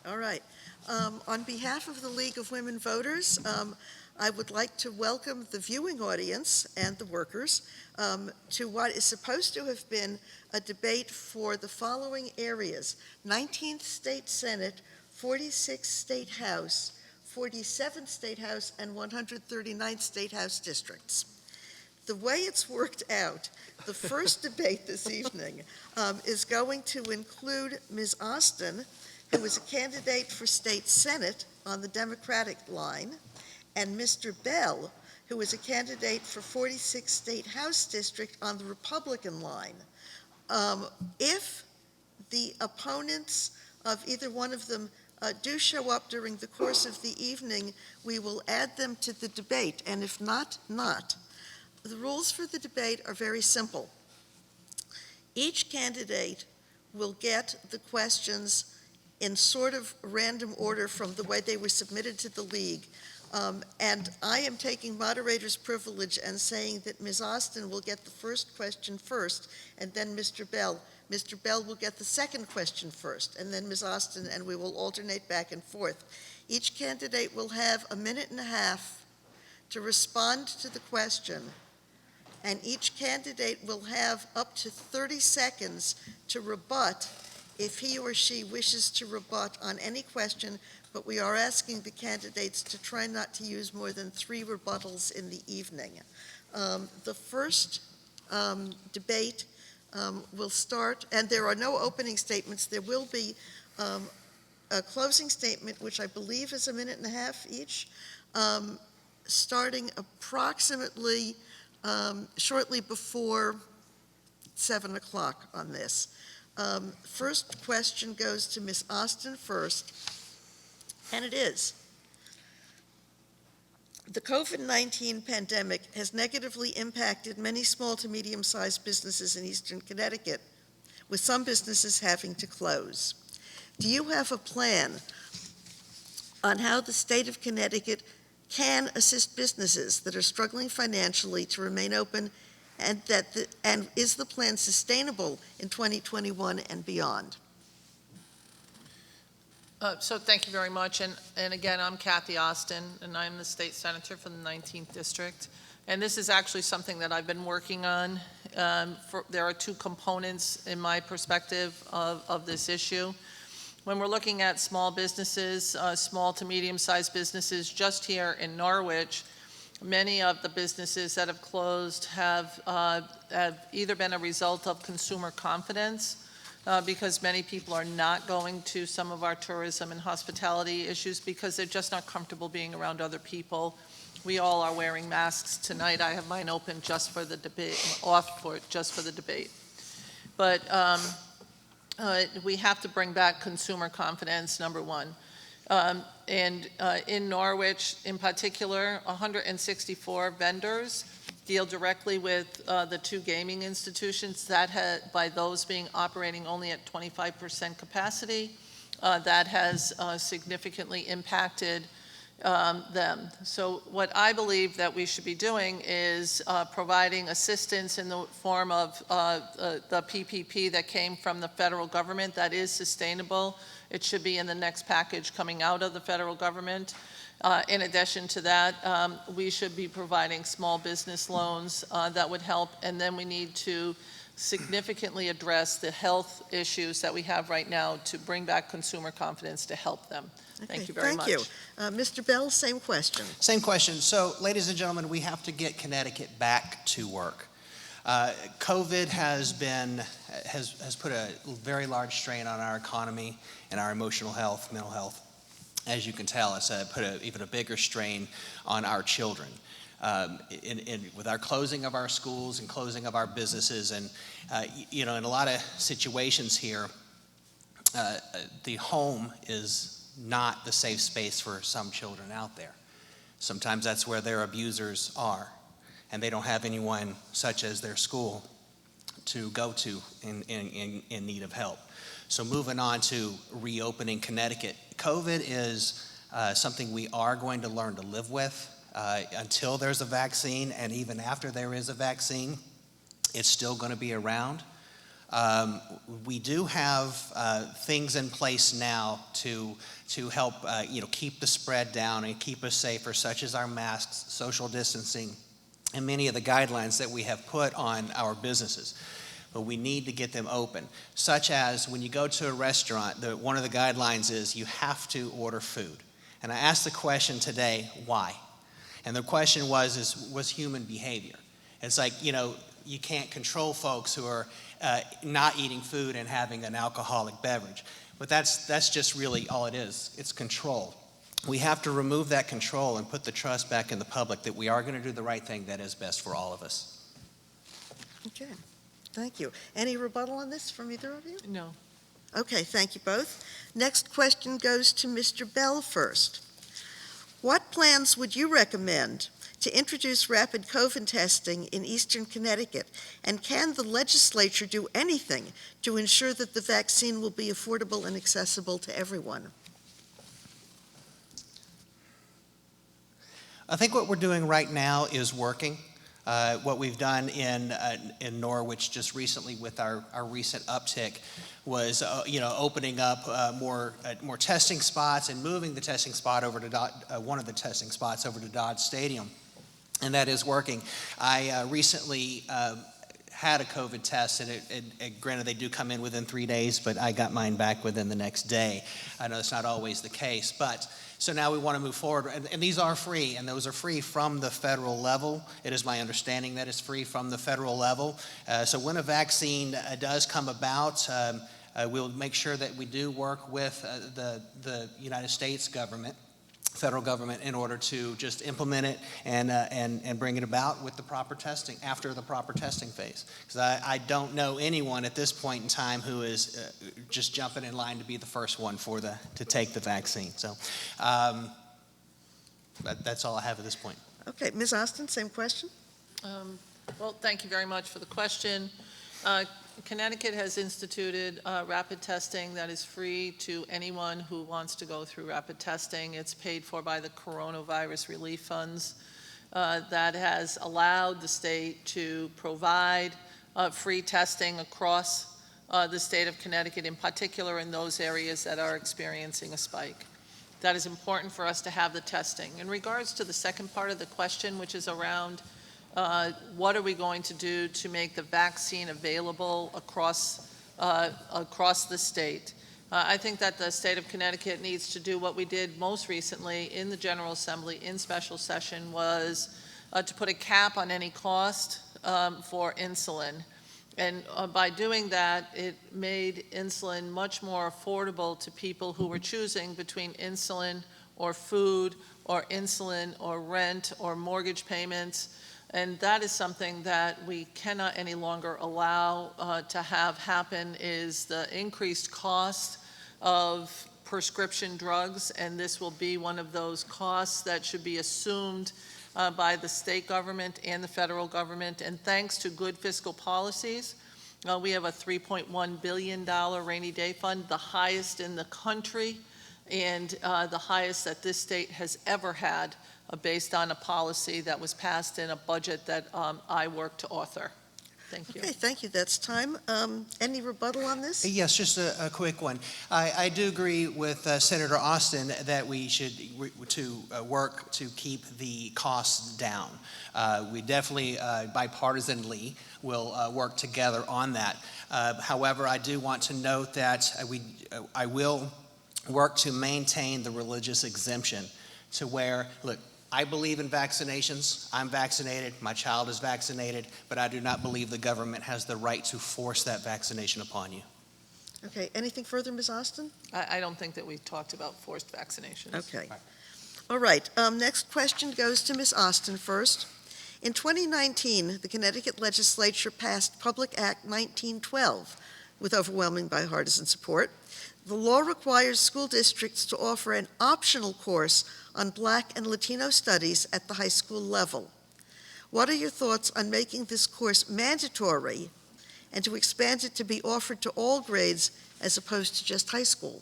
All right. On behalf of the League of Women Voters, I would like to welcome the viewing audience and the workers to what is supposed to have been a debate for the following areas: 19th State Senate, 46th State House, 47th State House, and 139th State House districts. The way it's worked out, the first debate this evening is going to include Ms. Osten, who is a candidate for State Senate on the Democratic line, and Mr. Bell, who is a candidate for 46th State House District on the Republican line. If the opponents of either one of them do show up during the course of the evening, we will add them to the debate, and if not, not. The rules for the debate are very simple. Each candidate will get the questions in sort of random order from the way they were submitted to the league. And I am taking moderator's privilege and saying that Ms. Osten will get the first question first, and then Mr. Bell. Mr. Bell will get the second question first, and then Ms. Osten, and we will alternate back and forth. Each candidate will have a minute and a half to respond to the question, and each candidate will have up to 30 seconds to rebut if he or she wishes to rebut on any question, but we are asking the candidates to try not to use more than 3 rebuttals in the evening. The first debate will start, and there are no opening statements. There will be a closing statement, which I believe is a minute and a half each, starting approximately shortly before 7 o'clock on this. First question goes to Ms. Osten first, and it is: the COVID-19 pandemic has negatively impacted many small to medium-sized businesses in Eastern Connecticut, with some businesses having to close. Do you have a plan on how the state of Connecticut can assist businesses that are struggling financially to remain open, and is the plan sustainable in 2021 and beyond? So thank you very much. And again, I'm Cathy Osten, and I'm the state senator for the 19th district. And this is actually something that I've been working on. There are 2 components in my perspective of this issue. When we're looking at small businesses, small to medium-sized businesses, just here in Norwich, many of the businesses that have closed have either been a result of consumer confidence, because many people are not going to some of our tourism and hospitality issues because they're just not comfortable being around other people. We all are wearing masks tonight. I have mine open just for the debate, just for the debate. But we have to bring back consumer confidence, number one. In Norwich, in particular, 164 vendors deal directly with the 2 gaming institutions that by those being operating only at 25% capacity, that has significantly impacted them. So what I believe that we should be doing is providing assistance in the form of the PPP that came from the federal government that is sustainable. It should be in the next package coming out of the federal government. In addition to that, we should be providing small business loans that would help, and then we need to significantly address the health issues that we have right now to bring back consumer confidence to help them. Okay, thank you very much. Thank you. Mr. Bell, same question. Same question. So, ladies and gentlemen, we have to get Connecticut back to work. COVID has put a very large strain on our economy and our emotional health, mental health. As you can tell, it's put even a bigger strain on our children. With our closing of our schools and closing of our businesses, and in a lot of situations here, the home is not the safe space for some children out there. Sometimes that's where their abusers are, and they don't have anyone such as their school to go to in need of help. So moving on to reopening Connecticut, COVID is something we are going to learn to live with until there's a vaccine, and even after there is a vaccine, it's still going to be around. We do have things in place now to help keep the spread down and keep us safer, such as our masks, social distancing, and many of the guidelines that we have put on our businesses. But we need to get them open, such as when you go to a restaurant, one of the guidelines is you have to order food. And I asked the question today, why? And the question was human behavior. It's like, you can't control folks who are not eating food and having an alcoholic beverage. But that's just really all it is. It's control. We have to remove that control and put the trust back in the public that we are going to do the right thing that is best for all of us. Okay, thank you. Any rebuttal on this from either of you? No. Okay, thank you both. Next question goes to Mr. Bell first. What plans would you recommend to introduce rapid COVID testing in eastern Connecticut? And can the legislature do anything to ensure that the vaccine will be affordable and accessible to everyone? I think what we're doing right now is working. What we've done in Norwich just recently with our recent uptick was opening up more testing spots and moving the testing spot over to one of the testing spots over to Dodge Stadium, and that is working. I recently had a COVID test, and granted they do come in within 3 days, but I got mine back within the next day. I know it's not always the case, but so now we want to move forward, and these are free, and those are free from the federal level. It is my understanding that it's free from the federal level. So when a vaccine does come about, we'll make sure that we do work with the United States government, federal government, in order to just implement it and bring it about with the proper testing, after the proper testing phase. Because I don't know anyone at this point in time who is just jumping in line to be the first one to take the vaccine. So that's all I have at this point. Okay, Ms. Osten, same question. Well, thank you very much for the question. Connecticut has instituted rapid testing that is free to anyone who wants to go through rapid testing. It's paid for by the coronavirus relief funds. That has allowed the state to provide free testing across the state of Connecticut, in particular in those areas that are experiencing a spike. That is important for us to have the testing. In regards to the second part of the question, which is around what are we going to do to make the vaccine available across the state? I think that the state of Connecticut needs to do what we did most recently in the General Assembly in special session, was to put a cap on any cost for insulin. And by doing that, it made insulin much more affordable to people who were choosing between insulin or food or insulin or rent or mortgage payments. And that is something that we cannot any longer allow to have happen, is the increased cost of prescription drugs, and this will be one of those costs that should be assumed by the state government and the federal government. And thanks to good fiscal policies, we have a $3.1 billion rainy day fund, the highest in the country, and the highest that this state has ever had, based on a policy that was passed in a budget that I worked to author. Thank you. Okay, thank you. That's time. Any rebuttal on this? Yes, just a quick one. I do agree with Senator Osten that we should work to keep the costs down. We definitely, bipartisanly, will work together on that. However, I do want to note that I will work to maintain the religious exemption to where, look, I believe in vaccinations. I'm vaccinated. My child is vaccinated. But I do not believe the government has the right to force that vaccination upon you. Okay, anything further, Ms. Osten? I don't think that we talked about forced vaccinations. Okay. All right, next question goes to Ms. Osten first. In 2019, the Connecticut legislature passed Public Act 1912 with overwhelming bipartisan support. The law requires school districts to offer an optional course on Black and Latino studies at the high school level. What are your thoughts on making this course mandatory and to expand it to be offered to all grades as opposed to just high school?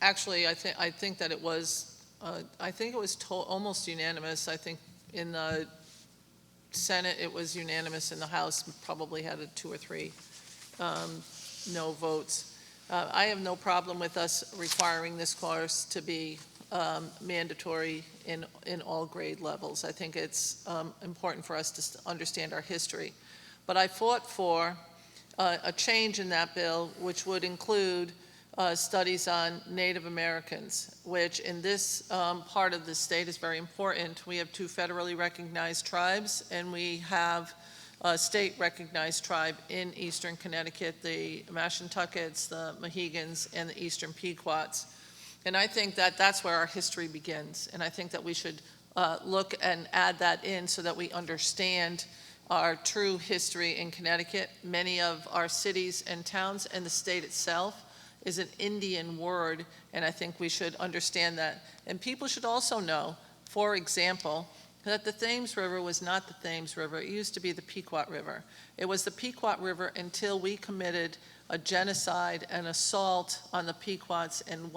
Actually, I think that it was almost unanimous. I think in the Senate, it was unanimous. In the House, probably had a 2 or 3 no votes. I have no problem with us requiring this course to be mandatory in all grade levels. I think it's important for us to understand our history. But I fought for a change in that bill, which would include studies on Native Americans, which in this part of the state is very important. We have 2 federally recognized tribes, and we have a state-recognized tribe in eastern Connecticut, the Mashantuckets, the Mohegans, and the Eastern Pequots. And I think that that's where our history begins, and I think that we should look and add that in so that we understand our true history in Connecticut. Many of our cities and towns and the state itself is an Indian word, and I think we should understand that. And people should also know, for example, that the Thames River was not the Thames River. It used to be the Pequot River. It was the Pequot River until we committed a genocide and assault on the Pequots and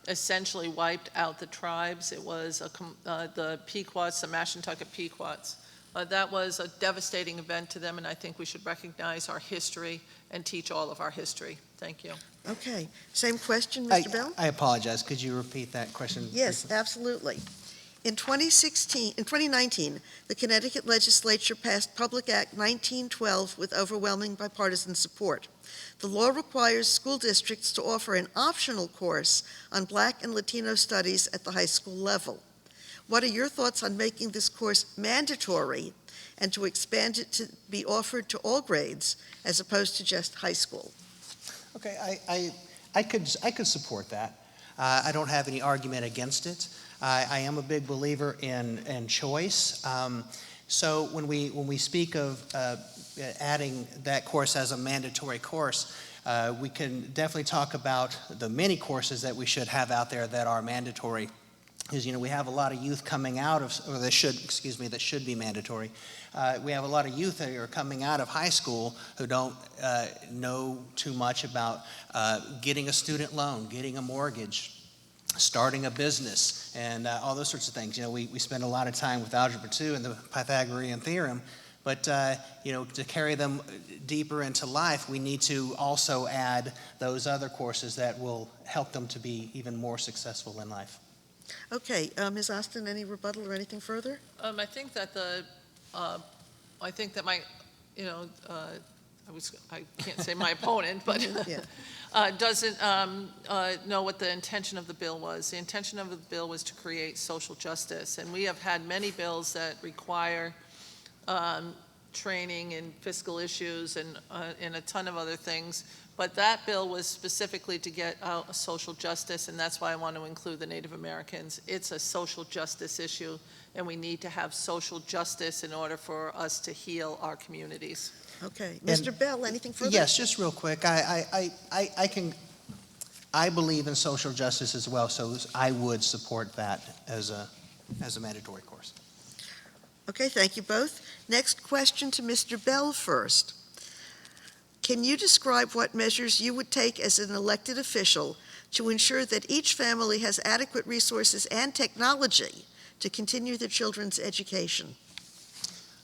essentially wiped out the tribes. It was the Pequots, the Mashantucket Pequots. That was a devastating event to them, and I think we should recognize our history and teach all of our history. Thank you. Okay. Same question, Mr. Bell? I apologize. Could you repeat that question? Yes, briefly? absolutely. In 2019, the Connecticut legislature passed Public Act 1912 with overwhelming bipartisan support. The law requires school districts to offer an optional course on Black and Latino studies at the high school level. What are your thoughts on making this course mandatory and to expand it to be offered to all grades as opposed to just high school? Okay, I could support that. I don't have any argument against it. I am a big believer in choice. So when we speak of adding that course as a mandatory course, we can definitely talk about the many courses that we should have out there that are mandatory. Because, we have a lot of youth coming out of, or that should be mandatory. We have a lot of youth that are coming out of high school who don't know too much about getting a student loan, getting a mortgage, starting a business, and all those sorts of things. We spend a lot of time with Algebra 2 and the Pythagorean theorem, but to carry them deeper into life, we need to also add those other courses that will help them to be even more successful in life. Okay, Ms. Osten, any rebuttal or anything further? I think that my, I can't say my opponent, but Yeah. doesn't know what the intention of the bill was. The intention of the bill was to create social justice, and we have had many bills that require training in fiscal issues and a ton of other things. But that bill was specifically to get out social justice, and that's why I want to include the Native Americans. It's a social justice issue, and we need to have social justice in order for us to heal our communities. Okay. Mr. Bell, anything further? Yes, just real quick. I believe in social justice as well, so I would support that as a mandatory course. Okay, thank you both. Next question to Mr. Bell first. Can you describe what measures you would take as an elected official to ensure that each family has adequate resources and technology to continue their children's education?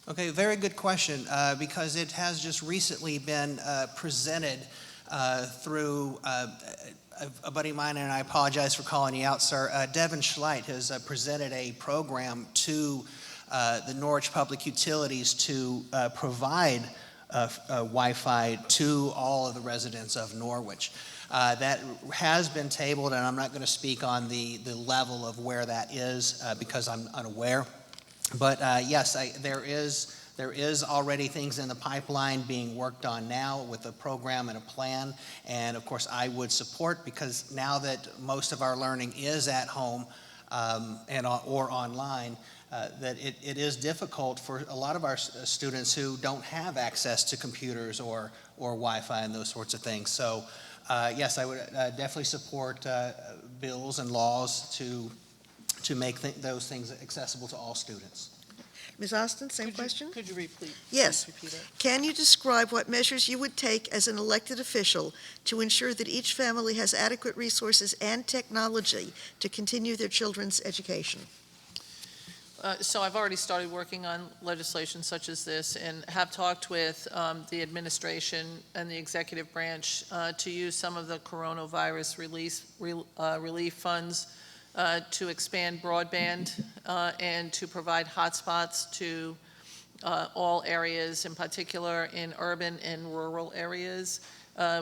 Okay, very good question, because it has just recently been presented through a buddy of mine, and I apologize for calling you out, sir. Devin Schleit has presented a program to the Norwich Public Utilities to provide Wi-Fi to all of the residents of Norwich. That has been tabled, and I'm not going to speak on the level of where that is because I'm unaware. But yes, there is already things in the pipeline being worked on now with a program and a plan. And of course, I would support, because now that most of our learning is at home or online, that it is difficult for a lot of our students who don't have access to computers or Wi-Fi and those sorts of things. So yes, I would definitely support bills and laws to make those things accessible to all students. Ms. Osten, same question? Could you repeat? Yes. Please repeat it? Can you describe what measures you would take as an elected official to ensure that each family has adequate resources and technology to continue their children's education? So I've already started working on legislation such as this and have talked with the administration and the executive branch to use some of the coronavirus relief funds to expand broadband and to provide hotspots to all areas, in particular in urban and rural areas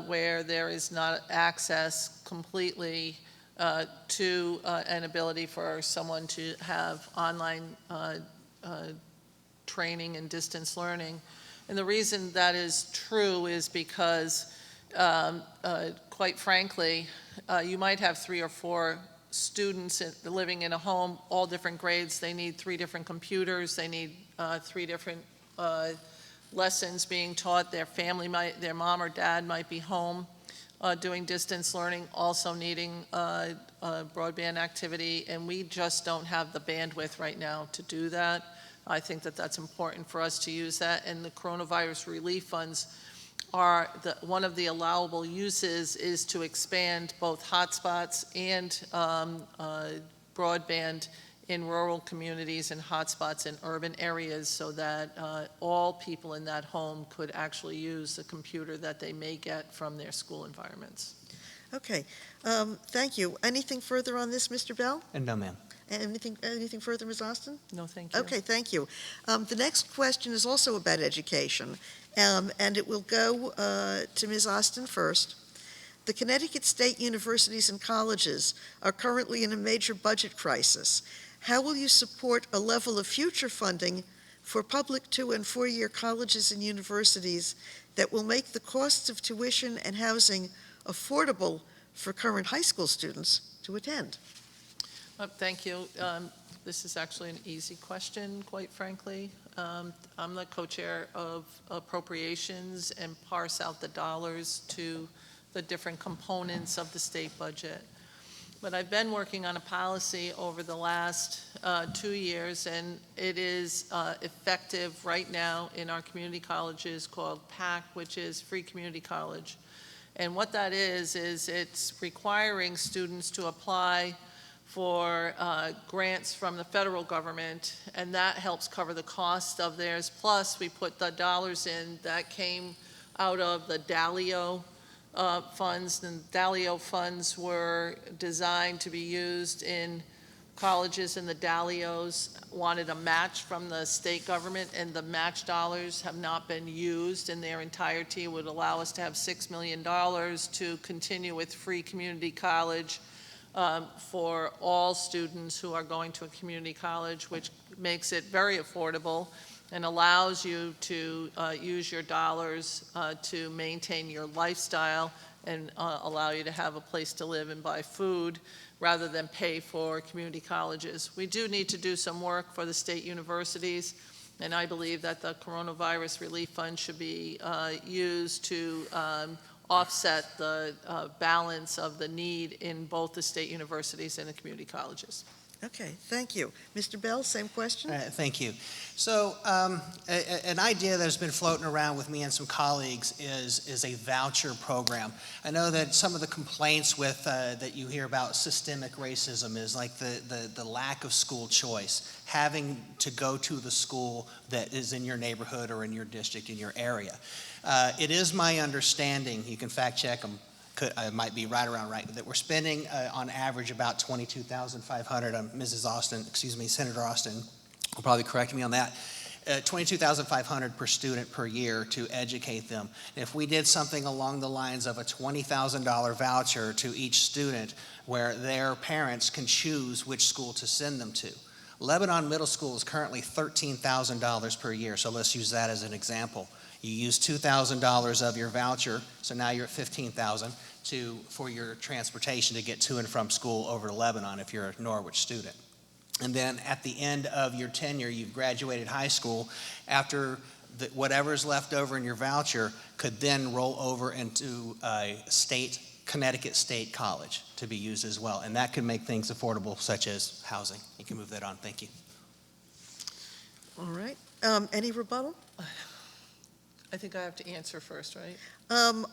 where there is not access completely to an ability for someone to have online training and distance learning. And the reason that is true is because, quite frankly, you might have 3 or 4 students living in a home, all different grades. They need 3 different computers. They need 3 different lessons being taught. Their mom or dad might be home doing distance learning, also needing broadband activity, and we just don't have the bandwidth right now to do that. I think that that's important for us to use that, and the coronavirus relief funds are one of the allowable uses is to expand both hotspots and broadband in rural communities and hotspots in urban areas so that all people in that home could actually use the computer that they may get from their school environments. Okay, thank you. Anything further on this, Mr. Bell? And no, ma'am. Anything further, Ms. Osten? No, thank you. Okay, thank you. The next question is also about education, and it will go to Ms. Osten first. The Connecticut State universities and colleges are currently in a major budget crisis. How will you support a level of future funding for public 2- and 4-year colleges and universities that will make the costs of tuition and housing affordable for current high school students to attend? Thank you. This is actually an easy question, quite frankly. I'm the co-chair of appropriations and parse out the dollars to the different components of the state budget. But I've been working on a policy over the last 2 years, and it is effective right now in our community colleges called PAC, which is Free Community College. And what that is it's requiring students to apply for grants from the federal government, and that helps cover the cost of theirs. Plus, we put the dollars in that came out of the DALIO funds, and DALIO funds were designed to be used in colleges, and the DALIOs wanted a match from the state government, and the match dollars have not been used in their entirety. It would allow us to have $6 million to continue with free community college for all students who are going to a community college, which makes it very affordable and allows you to use your dollars to maintain your lifestyle and allow you to have a place to live and buy food rather than pay for community colleges. We do need to do some work for the state universities, and I believe that the coronavirus relief fund should be used to offset the balance of the need in both the state universities and the community colleges. Okay, thank you. Mr. Bell, same question? Thank you. So an idea that has been floating around with me and some colleagues is a voucher program. I know that some of the complaints with that you hear about systemic racism is like the lack of school choice, having to go to the school that is in your neighborhood or in your district, in your area. It is my understanding, you can fact check them, I might be right around right, that we're spending on average about $22,500. Mrs. Osten, excuse me, Senator Osten will probably correct me on that. $22,500 per student per year to educate them. And if we did something along the lines of a $20,000 voucher to each student where their parents can choose which school to send them to. Lebanon Middle School is currently $13,000 per year, so let's use that as an example. You use $2,000 of your voucher, so now you're at $15,000 for your transportation to get to and from school over to Lebanon if you're a Norwich student. And then at the end of your tenure, you've graduated high school. After whatever's left over in your voucher could then roll over into a Connecticut State College to be used as well. And that could make things affordable, such as housing. You can move that on. Thank you. All right. Any rebuttal? I think I have to answer first, right?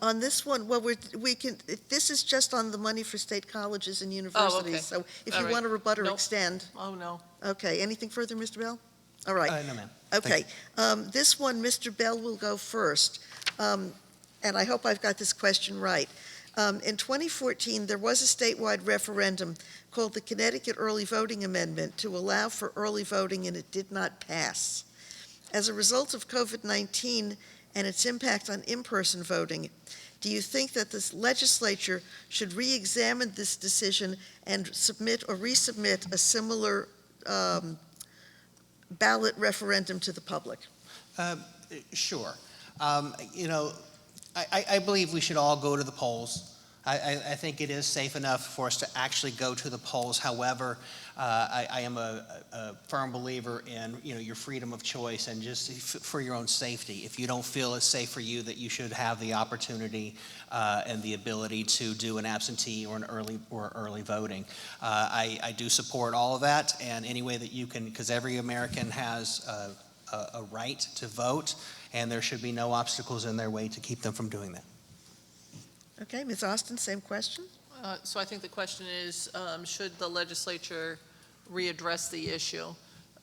On this one, well, we can. This is just on the money for state colleges and universities. okay. So if All you right. want to rebut or Nope. extend, Oh, no. Okay, anything further, Mr. Bell? All right. No, ma'am. Okay, this one, Mr. Bell will go first, and I hope I've got this question right. In 2014, there was a statewide referendum called the Connecticut Early Voting Amendment to allow for early voting, and it did not pass. As a result of COVID-19 and its impact on in-person voting, do you think that this legislature should re-examine this decision and submit or resubmit a similar ballot referendum to the public? Sure. I believe we should all go to the polls. I think it is safe enough for us to actually go to the polls. However, I am a firm believer in your freedom of choice and just for your own safety. If you don't feel it's safe for you, that you should have the opportunity and the ability to do an absentee or early voting. I do support all of that, and any way that you can, because every American has a right to vote, and there should be no obstacles in their way to keep them from doing that. Okay, Ms. Osten, same question? So I think the question is, should the legislature readdress the issue?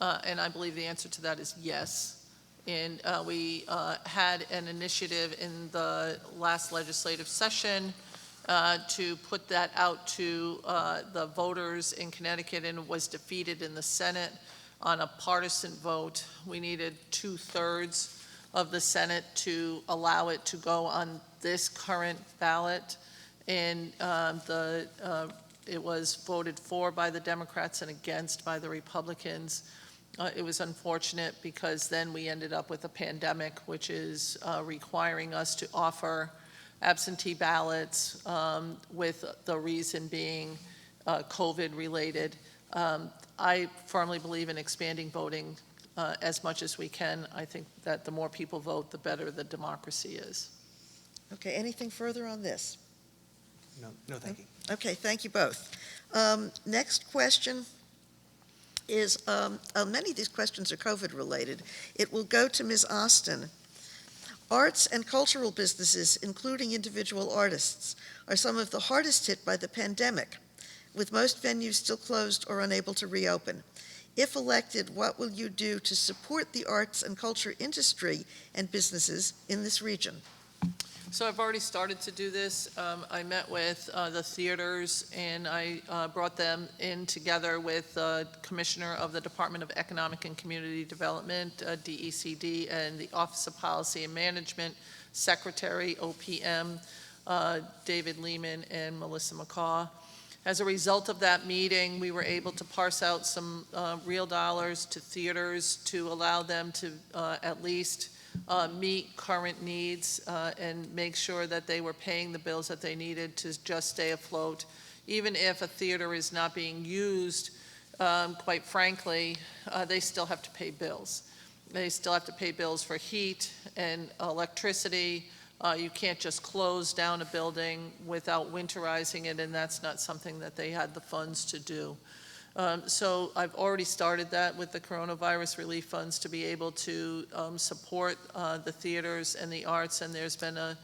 And I believe the answer to that is yes. And we had an initiative in the last legislative session to put that out to the voters in Connecticut, and it was defeated in the Senate on a partisan vote. We needed 2/3 of the Senate to allow it to go on this current ballot, and it was voted for by the Democrats and against by the Republicans. It was unfortunate because then we ended up with a pandemic, which is requiring us to offer absentee ballots, with the reason being COVID-related. I firmly believe in expanding voting as much as we can. I think that the more people vote, the better the democracy is. Okay, anything further on this? No, thank you. Okay, thank you both. Next question is, many of these questions are COVID-related. It will go to Ms. Osten. Arts and cultural businesses, including individual artists, are some of the hardest hit by the pandemic, with most venues still closed or unable to reopen. If elected, what will you do to support the arts and culture industry and businesses in this region? So I've already started to do this. I met with the theaters, and I brought them in together with the Commissioner of the Department of Economic and Community Development, DECD, and the Office of Policy and Management, Secretary, OPM, David Lehman, and Melissa McCaw. As a result of that meeting, we were able to parse out some real dollars to theaters to allow them to at least meet current needs and make sure that they were paying the bills that they needed to just stay afloat. Even if a theater is not being used, quite frankly, they still have to pay bills. They still have to pay bills for heat and electricity. You can't just close down a building without winterizing it, and that's not something that they had the funds to do. So I've already started that with the coronavirus relief funds to be able to support the theaters and the arts, and there's been a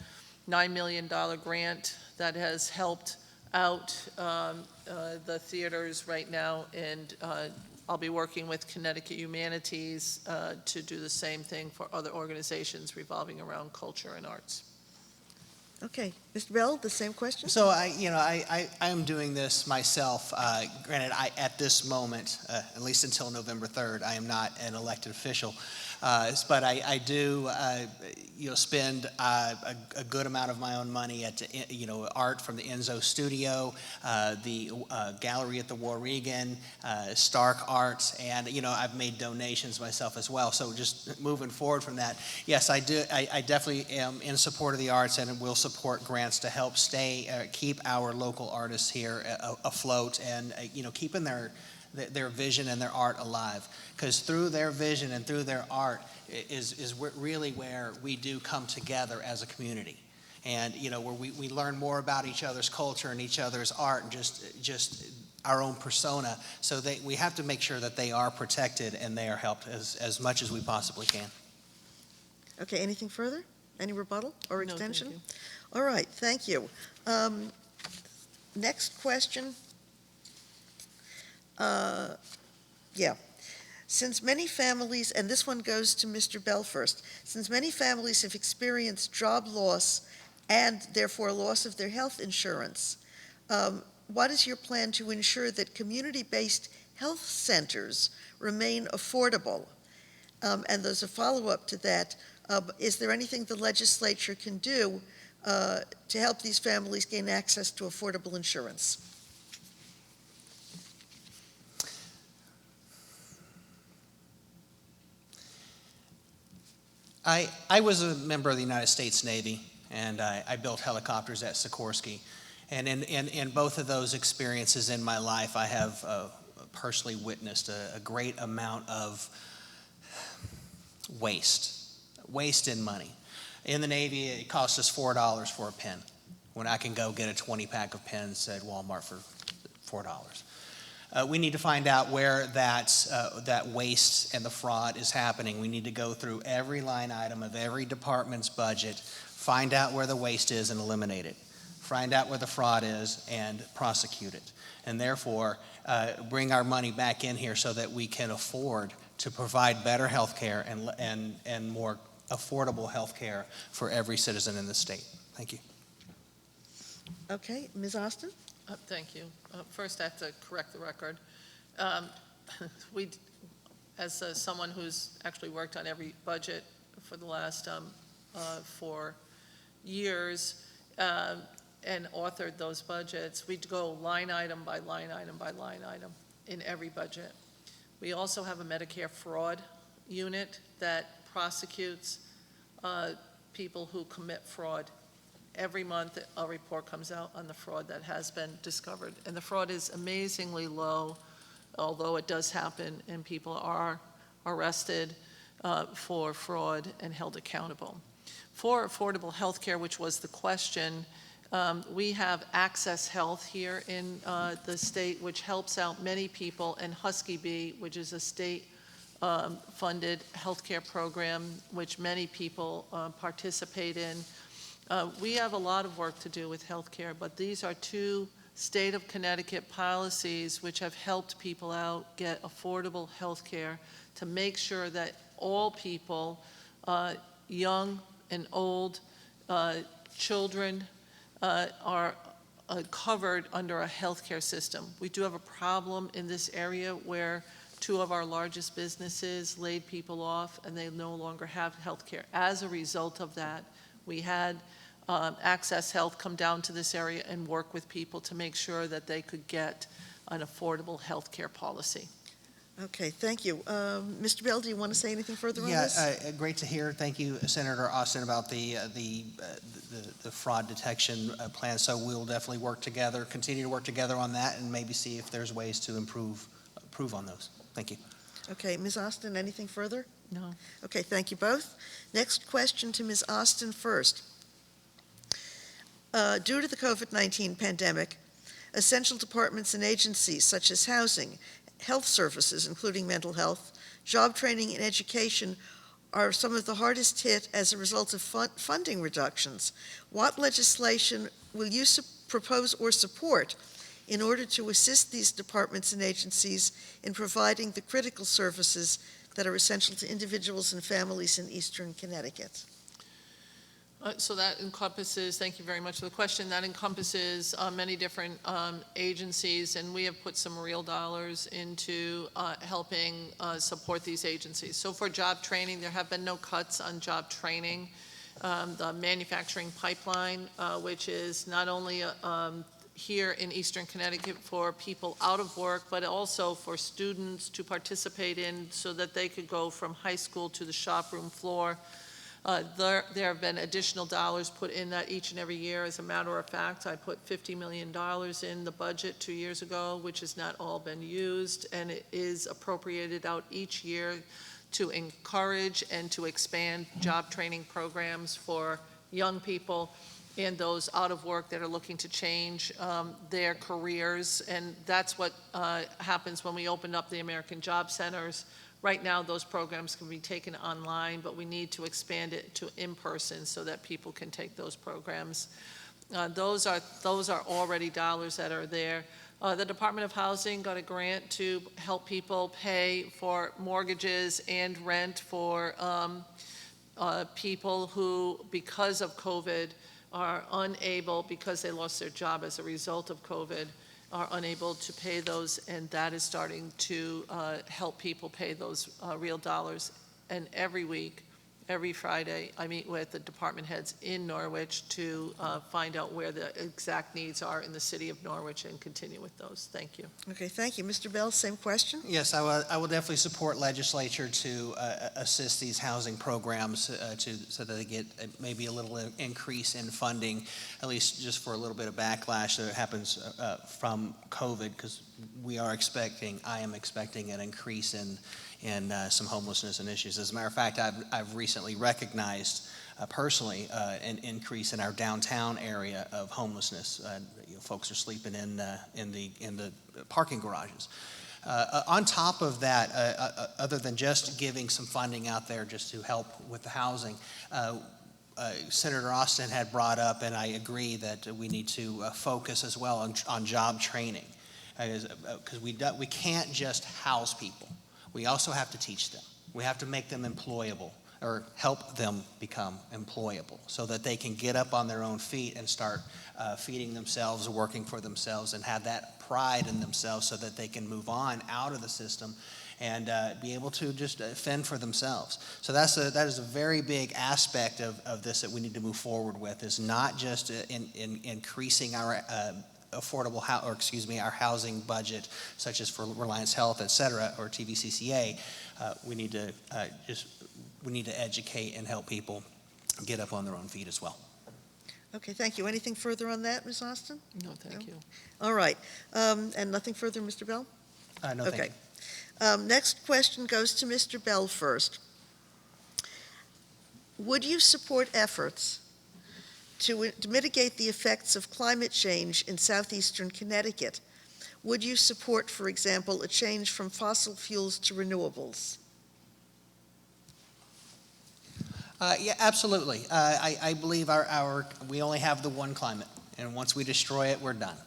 $9 million grant that has helped out the theaters right now, and I'll be working with Connecticut Humanities to do the same thing for other organizations revolving around culture and arts. Okay, Mr. Bell, the same question? So I am doing this myself. Granted, at this moment, at least until November 3rd, I am not an elected official. But I do, spend a good amount of my own money at, art from the Enzo Studio, the gallery at the Warregan, Stark Arts, and, I've made donations myself as well. So just moving forward from that, yes, I do. I definitely am in support of the arts and will support grants to help keep our local artists here afloat and, keeping their vision and their art alive, because through their vision and through their art is really where we do come together as a community, and where we learn more about each other's culture and each other's art and just our own persona. So we have to make sure that they are protected and they are helped as much as we possibly can. Okay, anything further? Any rebuttal or extension? No, thank you. All right, thank you. Next question. Yeah. Since many families, and this one goes to Mr. Bell first, since many families have experienced job loss and therefore loss of their health insurance, what is your plan to ensure that community-based health centers remain affordable? And there's a follow-up to that. Is there anything the legislature can do to help these families gain access to affordable insurance? I was a member of the United States Navy, and I built helicopters at Sikorsky. And in both of those experiences in my life, I have personally witnessed a great amount of waste in money. In the Navy, it costs us $4 for a pen, when I can go get a 20-pack of pens at Walmart for $4. We need to find out where that waste and the fraud is happening. We need to go through every line item of every department's budget, find out where the waste is and eliminate it. Find out where the fraud is and prosecute it. And therefore, bring our money back in here so that we can afford to provide better health care and more affordable health care for every citizen in the state. Thank you. Okay, Ms. Osten? Thank you. First, I have to correct the record. As someone who's actually worked on every budget for the last 4 years and authored those budgets, we'd go line item by line item by line item in every budget. We also have a Medicare fraud unit that prosecutes people who commit fraud. Every month, a report comes out on the fraud that has been discovered. And the fraud is amazingly low, although it does happen, and people are arrested for fraud and held accountable. For affordable health care, which was the question, we have Access Health here in the state, which helps out many people, and Husky Bee, which is a state-funded healthcare program, which many people participate in. We have a lot of work to do with healthcare, but these are 2 state of Connecticut policies which have helped people out get affordable healthcare to make sure that all people, young and old, children, are covered under a healthcare system. We do have a problem in this area where 2 of our largest businesses laid people off and they no longer have healthcare. As a result of that, we had Access Health come down to this area and work with people to make sure that they could get an affordable health care policy. Okay, thank you. Mr. Bell, do you want to say anything further on this? Yeah, great to hear. Thank you, Senator Osten, about the fraud detection plan. So we'll definitely work together, continue to work together on that, and maybe see if there's ways to improve on those. Thank you. Okay, Ms. Osten, anything further? No. Okay, thank you both. Next question to Ms. Osten first. Due to the COVID-19 pandemic, essential departments and agencies such as housing, health services, including mental health, job training, and education are some of the hardest hit as a result of funding reductions. What legislation will you propose or support in order to assist these departments and agencies in providing the critical services that are essential to individuals and families in Eastern Connecticut? So that encompasses, thank you very much for the question, that encompasses many different agencies, and we have put some real dollars into helping support these agencies. So for job training, there have been no cuts on job training. The manufacturing pipeline, which is not only here in Eastern Connecticut for people out of work, but also for students to participate in so that they could go from high school to the shop room floor. There have been additional dollars put in that each and every year. As a matter of fact, I put $50 million in the budget 2 years ago, which has not all been used, and it is appropriated out each year to encourage and to expand job training programs for young people and those out of work that are looking to change their careers. And that's what happens when we open up the American Job Centers. Right now, those programs can be taken online, but we need to expand it to in-person so that people can take those programs. Those are already dollars that are there. The Department of Housing got a grant to help people pay for mortgages and rent for people who, because of COVID, are unable, because they lost their job as a result of COVID, are unable to pay those, and that is starting to help people pay those real dollars. And every week, every Friday, I meet with the department heads in Norwich to find out where the exact needs are in the city of Norwich and continue with those. Thank you. Okay, thank you. Mr. Bell, same question? Yes, I will definitely support legislature to assist these housing programs so that they get maybe a little increase in funding, at least just for a little bit of backlash that happens from COVID, because I am expecting an increase in some homelessness and issues. As a matter of fact, I've recently recognized personally an increase in our downtown area of homelessness. Folks are sleeping in the parking garages. On top of that, other than just giving some funding out there just to help with the housing, Senator Osten had brought up, and I agree, that we need to focus as well on job training, because we can't just house people. We also have to teach them. We have to make them employable, or help them become employable, so that they can get up on their own feet and start feeding themselves, working for themselves, and have that pride in themselves, so that they can move on out of the system and be able to just fend for themselves. So that is a very big aspect of this that we need to move forward with, is not just in increasing our our housing budget, such as for Reliance Health, et cetera, or TVCCA. We need to educate and help people get up on their own feet as well. Okay, thank you. Anything further on that, Ms. Austin? No, thank you. All right. And nothing further, Mr. Bell? No, Okay. thank you. Next question goes to Mr. Bell first. Would you support efforts to mitigate the effects of climate change in southeastern Connecticut? Would you support, for example, a change from fossil fuels to renewables? Yeah, absolutely. I believe we only have the one climate, and once we destroy it, we're done.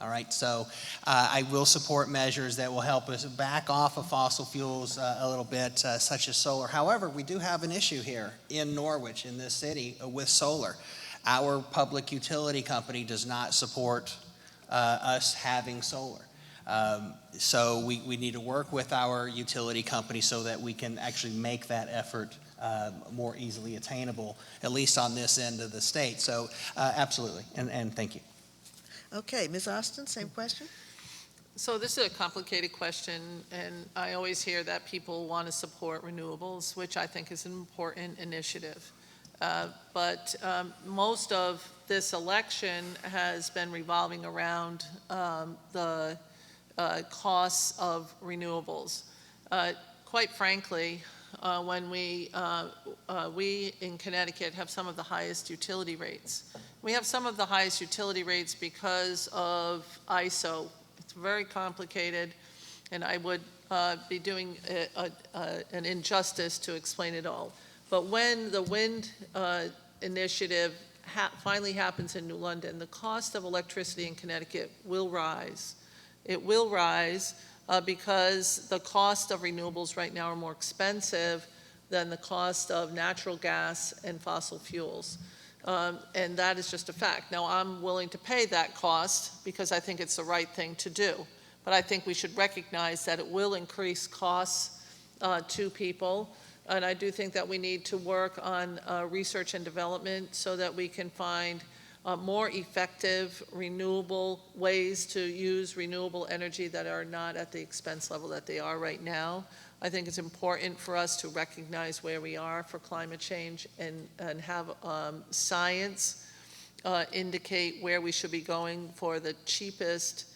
All right, so I will support measures that will help us back off of fossil fuels a little bit, such as solar. However, we do have an issue here in Norwich, in this city, with solar. Our public utility company does not support us having solar. So we need to work with our utility company so that we can actually make that effort more easily attainable, at least on this end of the state. So absolutely, and thank you. Okay, Ms. Austin, same question? So this is a complicated question, and I always hear that people want to support renewables, which I think is an important initiative. But most of this election has been revolving around the costs of renewables. Quite frankly, when we in Connecticut have some of the highest utility rates. We have some of the highest utility rates because of ISO. It's very complicated, and I would be doing an injustice to explain it all. But when the wind initiative finally happens in New London, the cost of electricity in Connecticut will rise. It will rise because the cost of renewables right now are more expensive than the cost of natural gas and fossil fuels. And that is just a fact. Now, I'm willing to pay that cost because I think it's the right thing to do. But I think we should recognize that it will increase costs to people. And I do think that we need to work on research and development so that we can find more effective, renewable ways to use renewable energy that are not at the expense level that they are right now. I think it's important for us to recognize where we are for climate change and have science indicate where we should be going for the cheapest,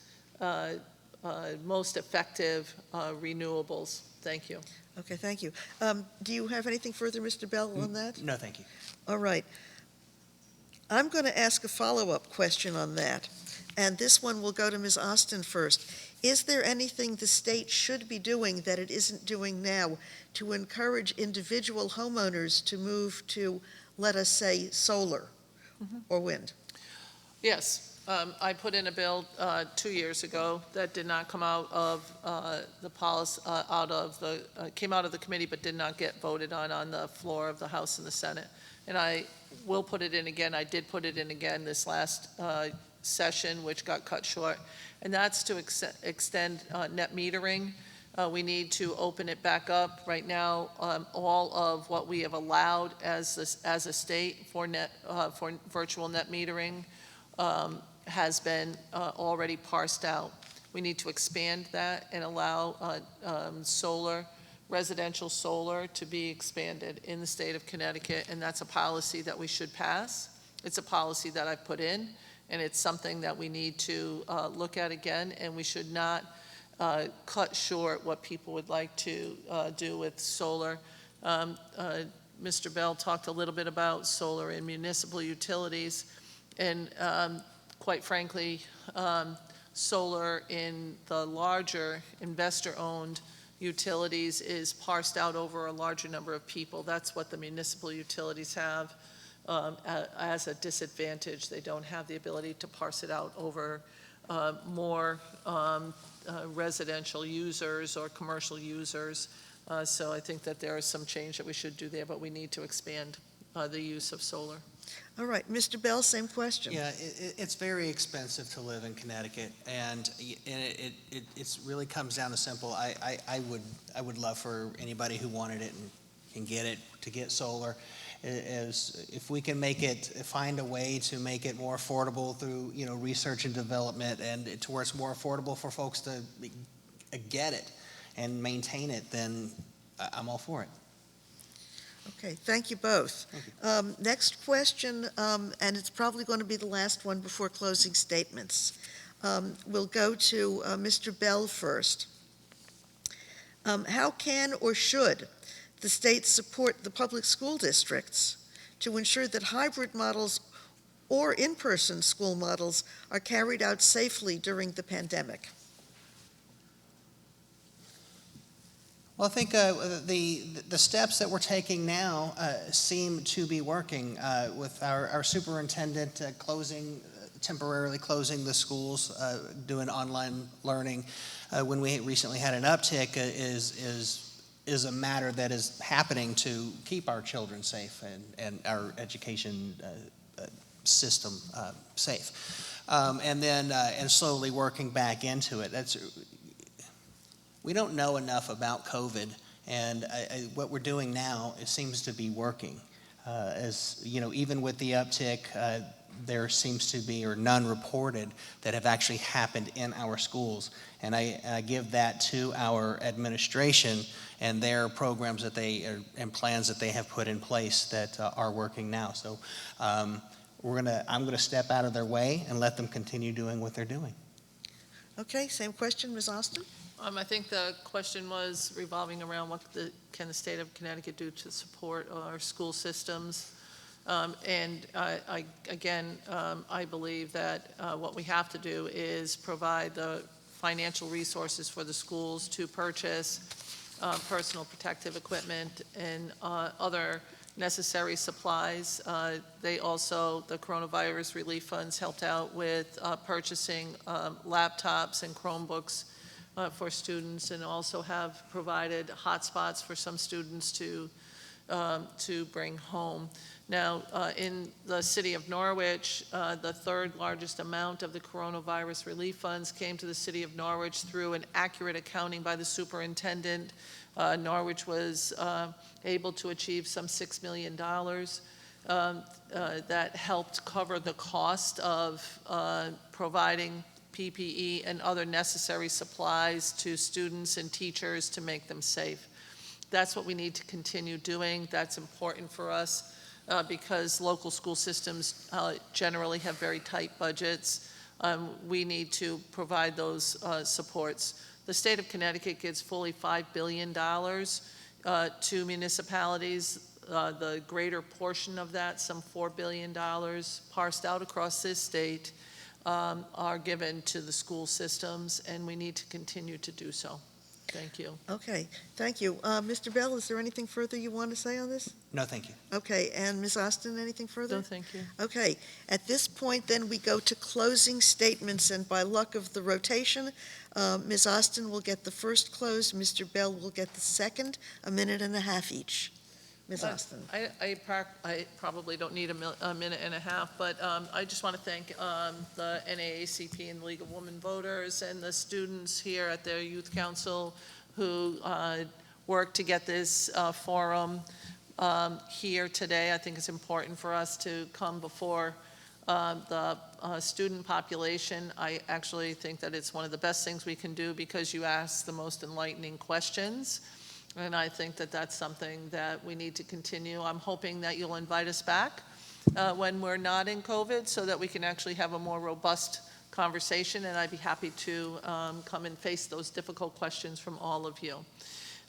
most effective renewables. Thank you. Okay, thank you. Do you have anything further, Mr. Bell, on that? No, thank you. All right. I'm going to ask a follow-up question on that, and this one will go to Ms. Osten first. Is there anything the state should be doing that it isn't doing now to encourage individual homeowners to move to, let us say, solar or wind? Yes. I put in a bill 2 years ago that did not come out of the policy, came out of the committee but did not get voted on the floor of the House and the Senate. And I will put it in again. I did put it in again this last session, which got cut short. And that's to extend net metering. We need to open it back up. Right now, all of what we have allowed as a state for virtual net metering has been already parsed out. We need to expand that and allow residential solar to be expanded in the state of Connecticut, and that's a policy that we should pass. It's a policy that I've put in, and it's something that we need to look at again, and we should not cut short what people would like to do with solar. Mr. Bell talked a little bit about solar in municipal utilities, and quite frankly, solar in the larger investor-owned utilities is parsed out over a larger number of people. That's what the municipal utilities have as a disadvantage. They don't have the ability to parse it out over more residential users or commercial users. So I think that there is some change that we should do there, but we need to expand the use of solar. All right, Mr. Bell, same question. Yeah, it's very expensive to live in Connecticut, and it really comes down to simple. I would love for anybody who wanted it and can get it to get solar. If we can find a way to make it more affordable through research and development, and to where it's more affordable for folks to get it and maintain it, then I'm all for it. Okay, thank you both. Thank you. Next question, and it's probably going to be the last one before closing statements. We'll go to Mr. Bell first. How can or should the state support the public school districts to ensure that hybrid models or in-person school models are carried out safely during the pandemic? Well, I think the steps that we're taking now seem to be working with our superintendent temporarily closing the schools, doing online learning. When we recently had an uptick is a matter that is happening to keep our children safe and our education system safe. And slowly working back into it. We don't know enough about COVID, and what we're doing now, it seems to be working. Even with the uptick, there seems to be, or none reported, that have actually happened in our schools. And I give that to our administration and their programs and plans that they have put in place that are working now. So I'm gonna step out of their way and let them continue doing what they're doing. Okay, same question, Ms. Osten? I think the question was revolving around what can the state of Connecticut do to support our school systems. I believe that what we have to do is provide the financial resources for the schools to purchase personal protective equipment and other necessary supplies. The coronavirus relief funds helped out with purchasing laptops and Chromebooks for students, and also have provided hotspots for some students to bring home. Now, in the city of Norwich, the third largest amount of the coronavirus relief funds came to the city of Norwich through an accurate accounting by the superintendent. Norwich was able to achieve some $6 million that helped cover the cost of providing PPE and other necessary supplies to students and teachers to make them safe. That's what we need to continue doing. That's important for us because local school systems generally have very tight budgets. We need to provide those supports. The state of Connecticut gives fully $5 billion to municipalities. The greater portion of that, some $4 billion parsed out across this state, are given to the school systems, and we need to continue to do so. Thank you. Okay, thank you. Mr. Bell, is there anything further you want to say on this? No, thank you. Okay, and Ms. Osten, anything further? No, thank you. Okay, at this point, then, we go to closing statements, and by luck of the rotation, Ms. Osten will get the first close, Mr. Bell will get the second, a minute and a half each. Ms. Osten. I probably don't need a minute and a half, but I just want to thank the NAACP and the League of Women Voters and the students here at their youth council who worked to get this forum here today. I think it's important for us to come before the student population. I actually think that it's one of the best things we can do because you ask the most enlightening questions. And I think that that's something that we need to continue. I'm hoping that you'll invite us back when we're not in COVID so that we can actually have a more robust conversation, and I'd be happy to come and face those difficult questions from all of you.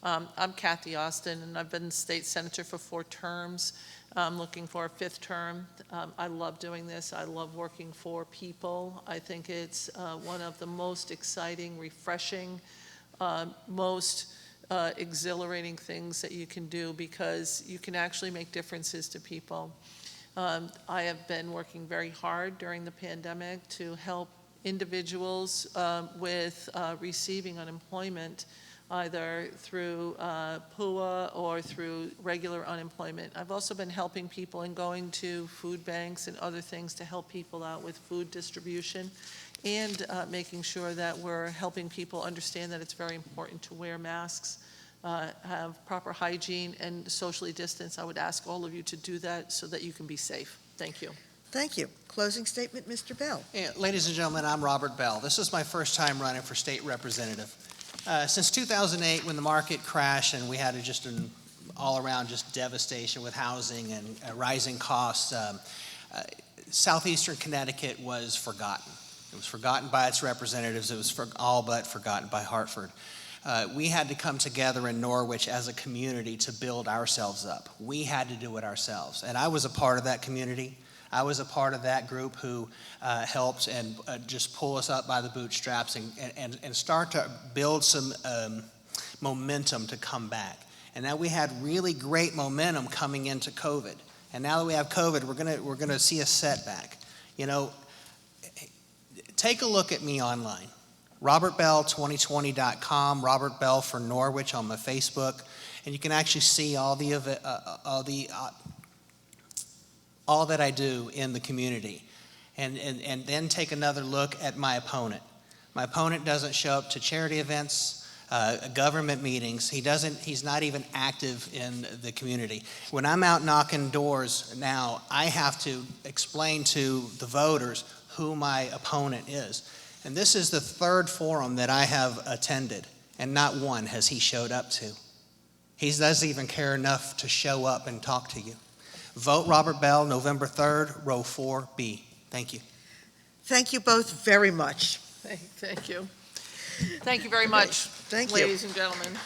I'm Cathy Osten, and I've been state senator for 4 terms. I'm looking for a 5th term. I love doing this. I love working for people. I think it's one of the most exciting, refreshing, most exhilarating things that you can do because you can actually make differences to people. I have been working very hard during the pandemic to help individuals with receiving unemployment, either through PUA or through regular unemployment. I've also been helping people and going to food banks and other things to help people out with food distribution and making sure that we're helping people understand that it's very important to wear masks, have proper hygiene, and socially distance. I would ask all of you to do that so that you can be safe. Thank you. Thank you. Closing statement, Mr. Bell. Yeah, ladies and gentlemen, I'm Robert Bell. This is my first time running for state representative. Since 2008, when the market crashed and we had just an all-around just devastation with housing and rising costs, southeastern Connecticut was forgotten. It was forgotten by its representatives. It was all but forgotten by Hartford. We had to come together in Norwich as a community to build ourselves up. We had to do it ourselves. And I was a part of that community. I was a part of that group who helped and just pull us up by the bootstraps and start to build some momentum to come back. And now we had really great momentum coming into COVID. And now that we have COVID, we're gonna see a setback. You know, take a look at me online. RobertBell2020.com, Robert Bell for Norwich on my Facebook, and you can actually see all that I do in the community. And then take another look at my opponent. My opponent doesn't show up to charity events, government meetings. He's not even active in the community. When I'm out knocking doors now, I have to explain to the voters who my opponent is. And this is the 3rd forum that I have attended, and not one has he showed up to. He doesn't even care enough to show up and talk to you. Vote Robert Bell, November 3rd, row 4B. Thank you. Thank you both very much. Thank you. Thank you very much, Thank you. ladies and gentlemen.